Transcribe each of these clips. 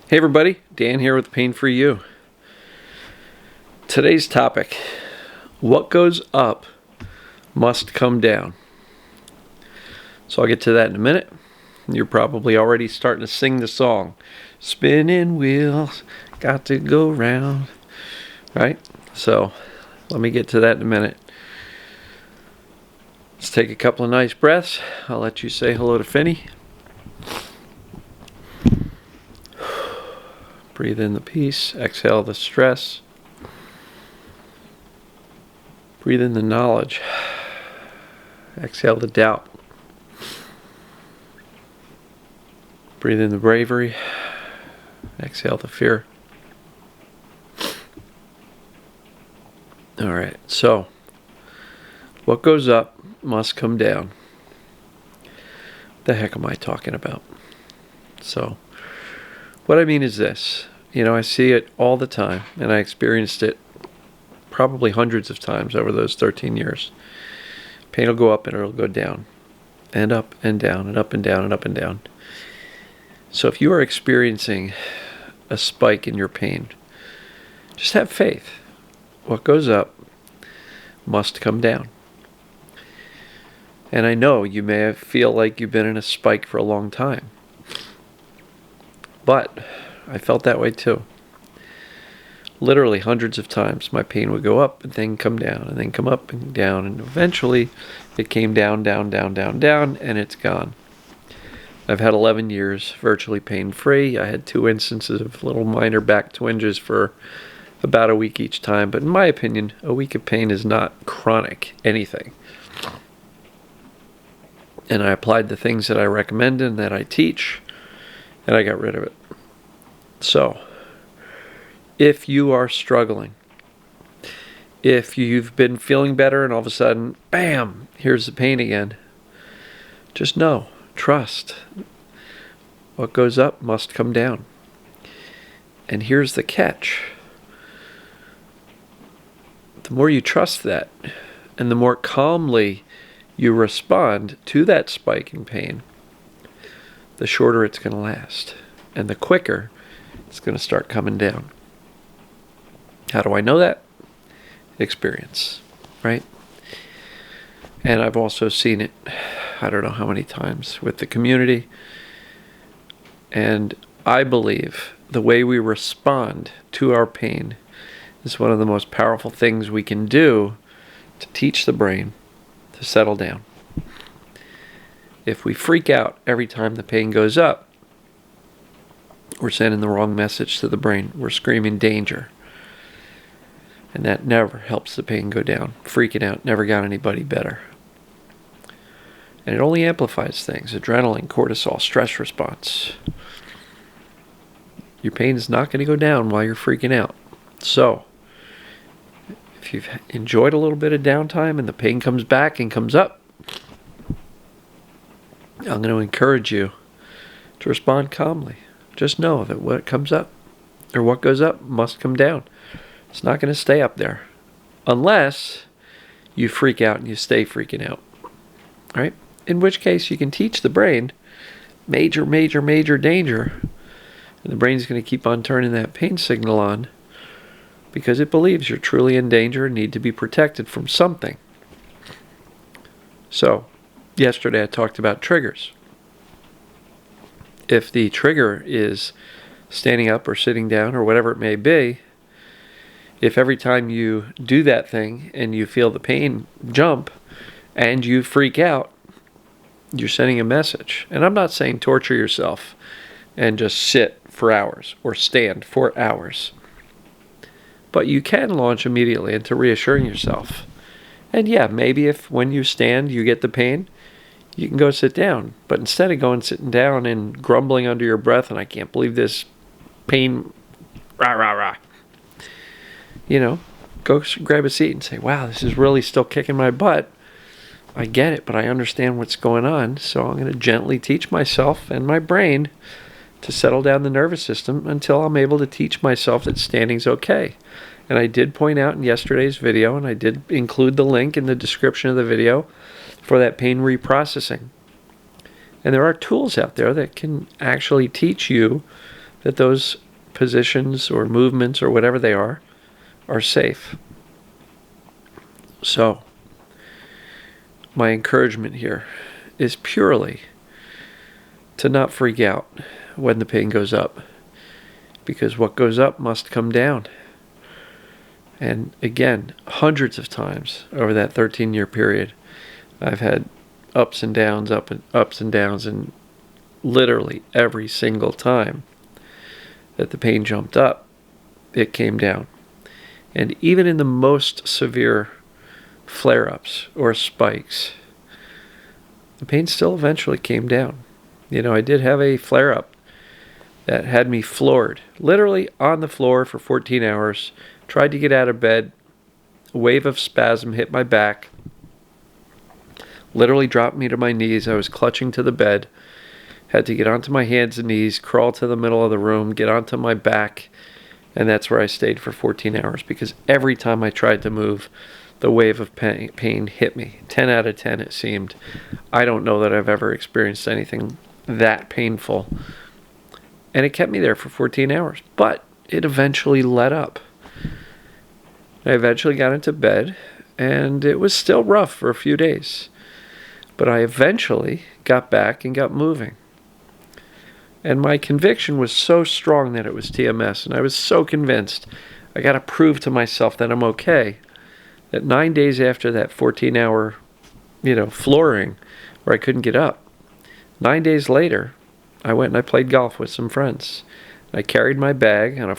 Hey everybody, Dan here with Pain For You. Today's topic, what goes up must come down. So I'll get to that in a minute. You're probably already starting to sing the song. Spinning wheels, got to go round. Right? So let me get to that in a minute. Let's take a couple of nice breaths. I'll let you say hello to Finny. Breathe in the peace, exhale the stress. Breathe in the knowledge, exhale the doubt. Breathe in the bravery, exhale the fear. All right, so what goes up must come down. What the heck am I talking about? So what I mean is this, I see it all the time, and I experienced it probably hundreds of times over those 13 years. Pain will go up and it'll go down, and up and down, and up and down, and up and down. So if you are experiencing a spike in your pain, just have faith. What goes up must come down. And I know you may feel like you've been in a spike for a long time. But I felt that way too. Literally hundreds of times my pain would go up and then come down and then come up and down, and eventually it came down, down, down, down, down, and it's gone. I've had 11 years virtually pain-free. I had 2 instances of little minor back twinges for about a week each time, but in my opinion, a week of pain is not chronic anything. And I applied the things that I recommend and that I teach, and I got rid of it. So, if you are struggling, if you've been feeling better and all of a sudden, bam, here's the pain again, just know, trust, what goes up must come down. And here's the catch. The more you trust that, and the more calmly you respond to that spike in pain, the shorter it's going to last, and the quicker it's going to start coming down. How do I know that? Experience, right? And I've also seen it, I don't know how many times, with the community. And I believe the way we respond to our pain is one of the most powerful things we can do to teach the brain to settle down. If we freak out every time the pain goes up, we're sending the wrong message to the brain. We're screaming danger. And that never helps the pain go down. Freaking out never got anybody better. And it only amplifies things. Adrenaline, cortisol, stress response. Your pain is not going to go down while you're freaking out. So, if you've enjoyed a little bit of downtime and the pain comes back and comes up, I'm going to encourage you to respond calmly. Just know that what comes up, or what goes up, must come down. It's not going to stay up there. Unless you freak out and you stay freaking out. Right? In which case you can teach the brain, major, major, major danger. And the brain's going to keep on turning that pain signal on because it believes you're truly in danger and need to be protected from something. So, yesterday I talked about triggers. If the trigger is standing up or sitting down or whatever it may be, if every time you do that thing and you feel the pain jump and you freak out, you're sending a message. And I'm not saying torture yourself and just sit for hours or stand for hours. But you can launch immediately into reassuring yourself. And yeah, maybe if when you stand you get the pain, you can go sit down. But instead of going sitting down and grumbling under your breath, and I can't believe this pain, rah, rah, rah. Go grab a seat and say, wow, this is really still kicking my butt. I get it, but I understand what's going on. So I'm going to gently teach myself and my brain to settle down the nervous system until I'm able to teach myself that standing's okay. And I did point out in yesterday's video, and I did include the link in the description of the video for that pain reprocessing. And there are tools out there that can actually teach you that those positions or movements or whatever they are safe. So, my encouragement here is purely to not freak out when the pain goes up, because what goes up must come down. And again, hundreds of times over that 13-year period, I've had ups and downs, ups and downs, and literally every single time that the pain jumped up, it came down. And even in the most severe flare-ups or spikes, the pain still eventually came down. I did have a flare-up that had me floored, literally on the floor for 14 hours, tried to get out of bed, a wave of spasm hit my back, literally dropped me to my knees. I was clutching to the bed, had to get onto my hands and knees, crawl to the middle of the room, get onto my back, and that's where I stayed for 14 hours, because every time I tried to move, the wave of pain hit me. 10 out of 10 it seemed. I don't know that I've ever experienced anything that painful. And it kept me there for 14 hours. But it eventually let up. I eventually got into bed, and it was still rough for a few days. But I eventually got back and got moving. And my conviction was so strong that it was TMS, and I was so convinced I got to prove to myself that I'm okay, that 9 days after that 14-hour, flooring where I couldn't get up, 9 days later, I went and I played golf with some friends. I carried my bag and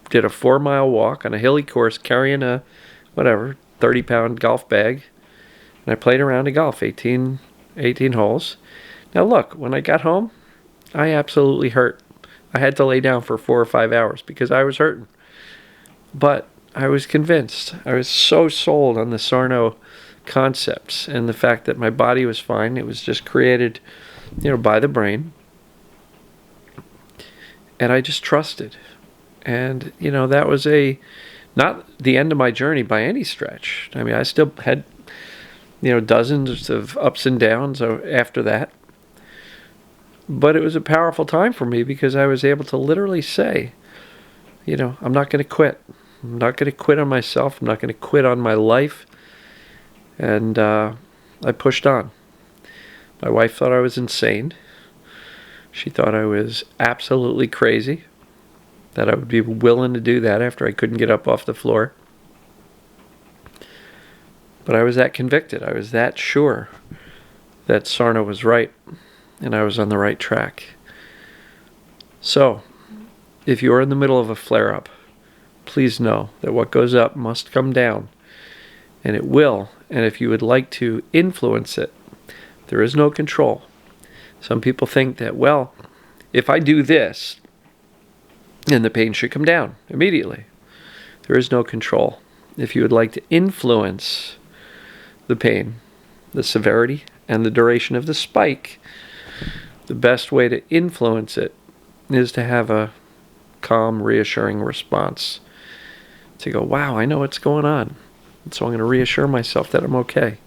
did a 4-mile walk on a hilly course carrying a, 30-pound golf bag. And I played around in golf, 18 holes. Now look, when I got home, I absolutely hurt. I had to lay down for 4 or 5 hours because I was hurting. But I was convinced. I was so sold on the Sarno concepts and the fact that my body was fine. It was just created, by the brain. And I just trusted. And, that was not the end of my journey by any stretch. I mean, I still had, dozens of ups and downs after that. But it was a powerful time for me because I was able to literally say, I'm not going to quit. I'm not going to quit on myself. I'm not going to quit on my life. And I pushed on. My wife thought I was insane. She thought I was absolutely crazy, that I would be willing to do that after I couldn't get up off the floor. But I was that convicted. I was that sure that Sarno was right and I was on the right track. So, if you're in the middle of a flare-up, please know that what goes up must come down. And it will. And if you would like to influence it, there is no control. Some people think that, if I do this, then the pain should come down immediately. There is no control. If you would like to influence the pain, the severity, and the duration of the spike, the best way to influence it is to have a calm, reassuring response. To go, wow, I know what's going on. And so I'm going to reassure myself that I'm okay.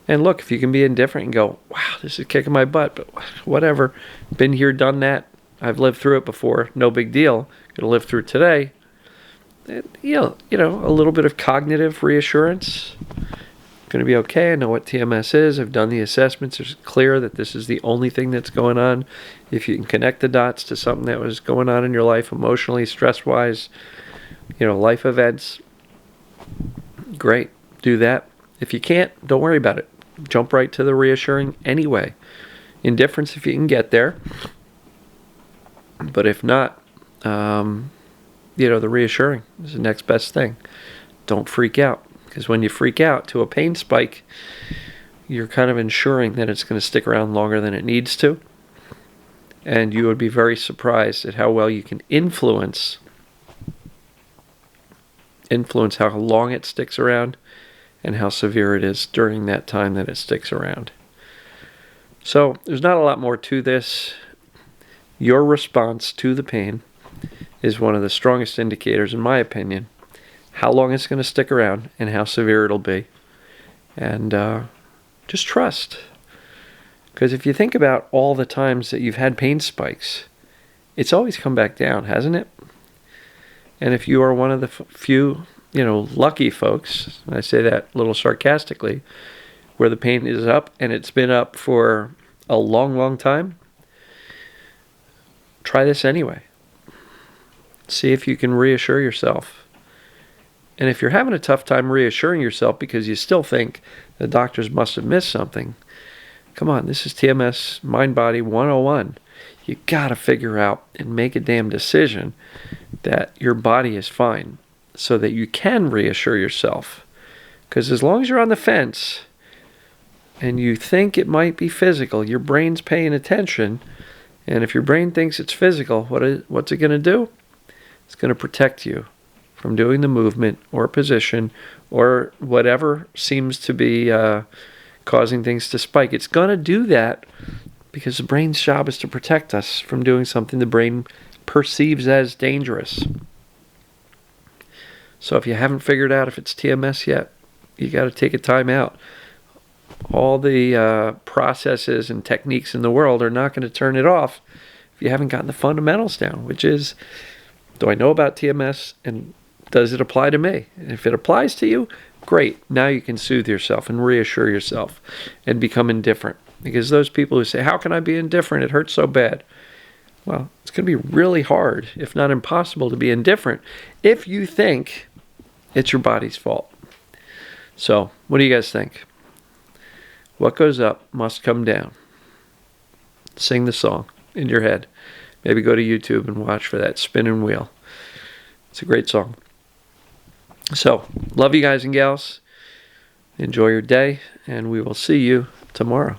And look, if you can be indifferent and go, wow, this is kicking my butt, but whatever. Been here, done that. I've lived through it before. No big deal. Going to live through it today. And, a little bit of cognitive reassurance. Going to be okay. I know what TMS is. I've done the assessments. It's clear that this is the only thing that's going on. If you can connect the dots to something that was going on in your life emotionally, stress-wise, life events, great. Do that. If you can't, don't worry about it. Jump right to the reassuring anyway. Indifference if you can get there. But if not, the reassuring is the next best thing. Don't freak out. Because when you freak out to a pain spike, you're kind of ensuring that it's going to stick around longer than it needs to. And you would be very surprised at how well you can influence how long it sticks around and how severe it is during that time that it sticks around. So there's not a lot more to this. Your response to the pain is one of the strongest indicators, in my opinion, how long it's going to stick around and how severe it'll be. And just trust. Because if you think about all the times that you've had pain spikes it's always come back down, hasn't it? And if you are one of the few, lucky folks, and I say that a little sarcastically, where the pain is up and it's been up for a long, long time, try this anyway. See if you can reassure yourself. And if you're having a tough time reassuring yourself because you still think the doctors must have missed something, come on, this is TMS Mind Body 101. You got to figure out and make a damn decision that your body is fine so that you can reassure yourself. Because as long as you're on the fence and you think it might be physical, your brain's paying attention. And if your brain thinks it's physical, what's it going to do? It's going to protect you from doing the movement or position or whatever seems to be causing things to spike. It's going to do that because the brain's job is to protect us from doing something the brain perceives as dangerous. So if you haven't figured out if it's TMS yet, you got to take a time out. All the processes and techniques in the world are not going to turn it off if you haven't gotten the fundamentals down, which is, do I know about TMS and does it apply to me? And if it applies to you, great. Now you can soothe yourself and reassure yourself and become indifferent. Because those people who say, how can I be indifferent? It hurts so bad. Well, it's going to be really hard, if not impossible, to be indifferent if you think it's your body's fault. So, what do you guys think? What goes up must come down. Sing the song in your head. Maybe go to YouTube and watch for that spinning wheel. It's a great song. So, love you guys and gals. Enjoy your day, and we will see you tomorrow.